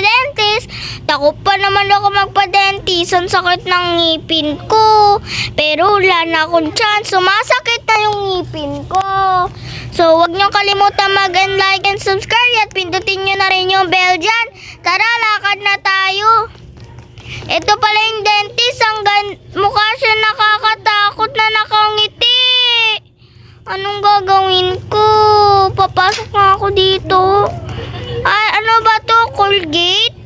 magpa-dentist. Takot pa naman ako magpa-dentist. Ang sakit ng ngipin ko. Pero wala na akong chance. Sumasakit na yung ngipin ko. So, huwag niyo kalimutan mag-like and subscribe at pindutin niyo na rin yung bell dyan. Tara, lakad na tayo. Ito pala yung dentist. Mukha siya nakakatakot na nakangiti. Anong gagawin ko? Papasok na ako dito. Ay, ano ba to? Colgate?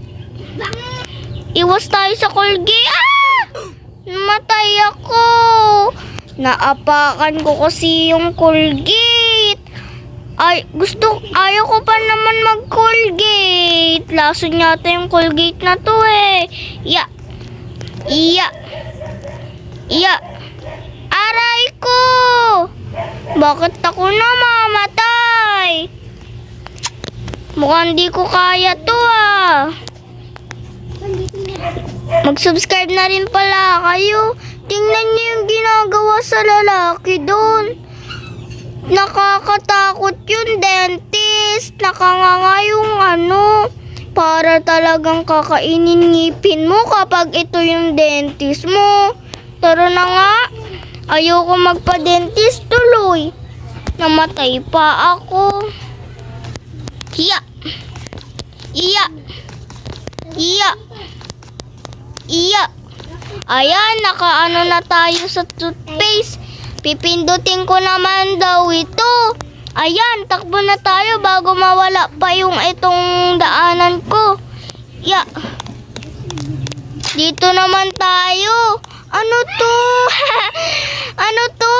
Iwas tayo sa Colgate. Ah! Namatay ako. Naapakan ko kasi yung Colgate. Ayaw ko pa naman mag-Colgate. Lason yata yung Colgate na to eh. Aray ko! Bakit ako namamatay? Mukhang di ko kaya to ah. Mag-subscribe na rin pala kayo. Tingnan niyo yung ginagawa sa lalaki doon. Nakakatakot yung dentist. Nakanganga yung para talagang kakainin ngipin mo kapag ito yung dentist mo. Tara na nga. Ayoko magpa-dentist tuloy. Namatay pa ako. Ayan, nakaano na tayo sa toothpaste. Pipindutin ko naman daw ito. Ayan, takbo na tayo bago mawala pa yung itong daanan ko. Dito naman tayo. Ano to? Ano to?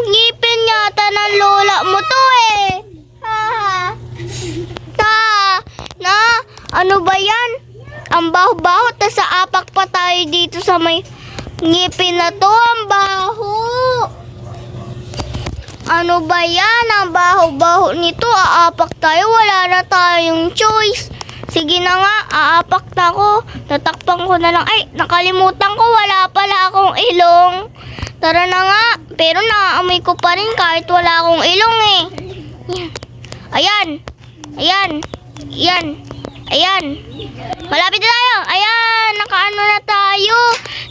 Ngipin yata ng lola mo to eh. Ano ba yan? Ang baho-baho, tas aapak pa tayo dito sa may ngipin na to. Ang baho. Ano ba yan? Ang baho-baho nito. Aapak tayo. Wala na tayong choice. Sige na nga, aapak na ako. Tatakpan ko na lang. Ay, nakalimutan ko. Wala pala akong ilong. Tara na nga. Pero naaamoy ko pa rin kahit wala akong ilong eh. Ayan. Malapit na tayo. Ayan, nakaano na tayo.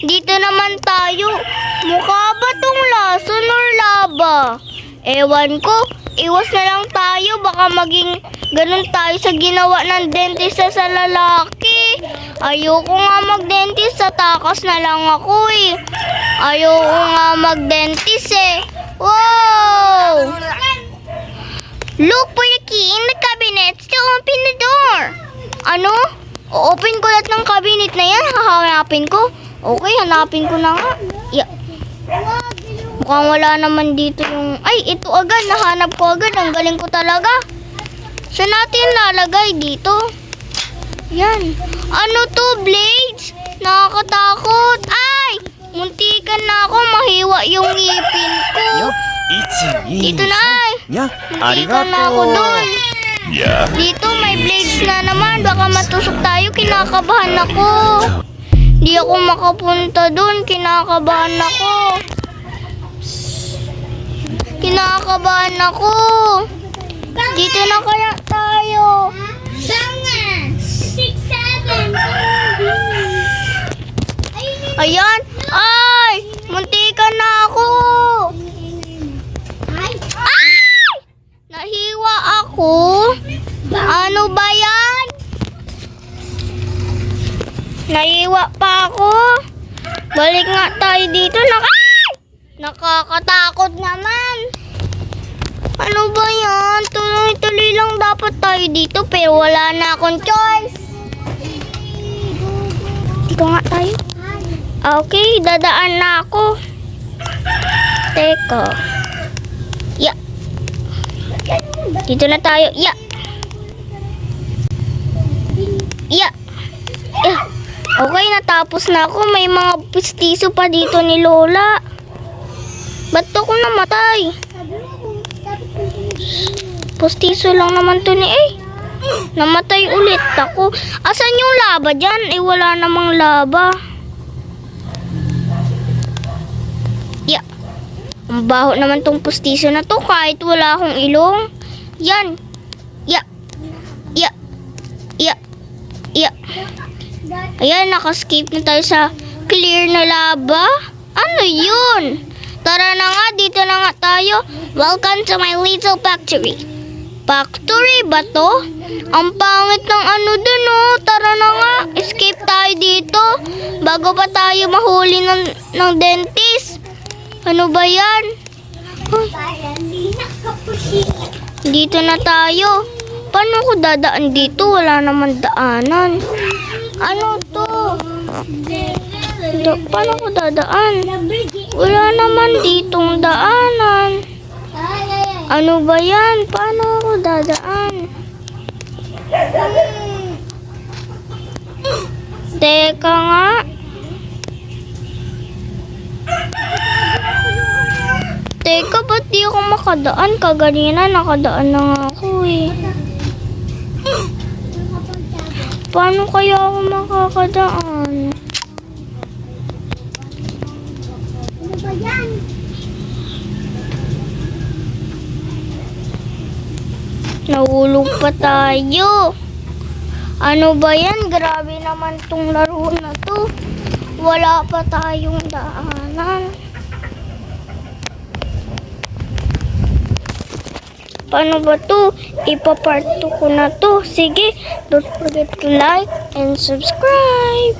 Dito naman tayo. Mukha ba tong lason or laba? Ewan ko. Iwas na lang tayo. Baka maging ganun tayo sa ginawa ng dentist sa lalaki. Ayoko nga mag-dentist. Sa takas na lang ako eh. Ayoko nga mag-dentist eh. Wow! Look for the key in the cabinet to open the door. Ano? O-open ko lahat ng cabinet na yan. Hahanapin ko. Okay, hanapin ko na nga. Mukhang wala naman dito yung... Ay, ito agad. Nahanap ko agad. Ang galing ko talaga. Saan natin lalagay dito? Yan. Ano to? Blades? Nakakatakot. Ay! Muntikan na ako. Mahiwa yung ngipin ko. Dito na ay. Muntikan na ako dun. Dito may blades na naman. Baka matusok tayo. Kinakabahan ako. Di ako makapunta dun. Kinakabahan ako. Dito na kaya tayo. Ayan. Ay! Muntikan na ako. Ay! Nahiwa ako. Ano ba yan? Nahiwa pa ako. Balik nga tayo dito. Nakakatakot naman. Ano ba yan? Tuloy-tuloy lang dapat tayo dito pero wala na akong choice. Dito nga tayo. Okay, dadaan na ako. Teka. Dito na tayo. Okay, natapos na ako. May mga pistiso pa dito ni Lola. Ba't ako namatay? Postiso lang naman to ni Namatay ulit ako. Asan yung laba dyan? Wala namang laba. Ang baho naman tong postiso na to kahit wala akong ilong. Yan. Ayan, nakaskip na tayo sa clear na lava. Ano yun? Tara na nga, dito na nga tayo. Welcome to my little factory. Factory ba to? Ang pangit ng ano dun, oh. Tara na nga, escape tayo dito. Bago pa tayo mahuli ng dentist. Ano ba yan? Huh? Dito na tayo. Paano ko dadaan dito? Wala naman daanan. Ano to? Paano ko dadaan? Wala naman ditong daanan. Ano ba yan? Paano ko dadaan? Teka nga. Teka, ba't di ako makadaan? Kaganina nakadaan na nga ako eh. Paano kaya ako makakadaan? Ano ba yan? Nahulog pa tayo. Ano ba yan? Grabe naman tong laro na to. Wala pa tayong daanan. Paano ba to? Ipapart 2 ko na to. Sige, don't forget to like and subscribe.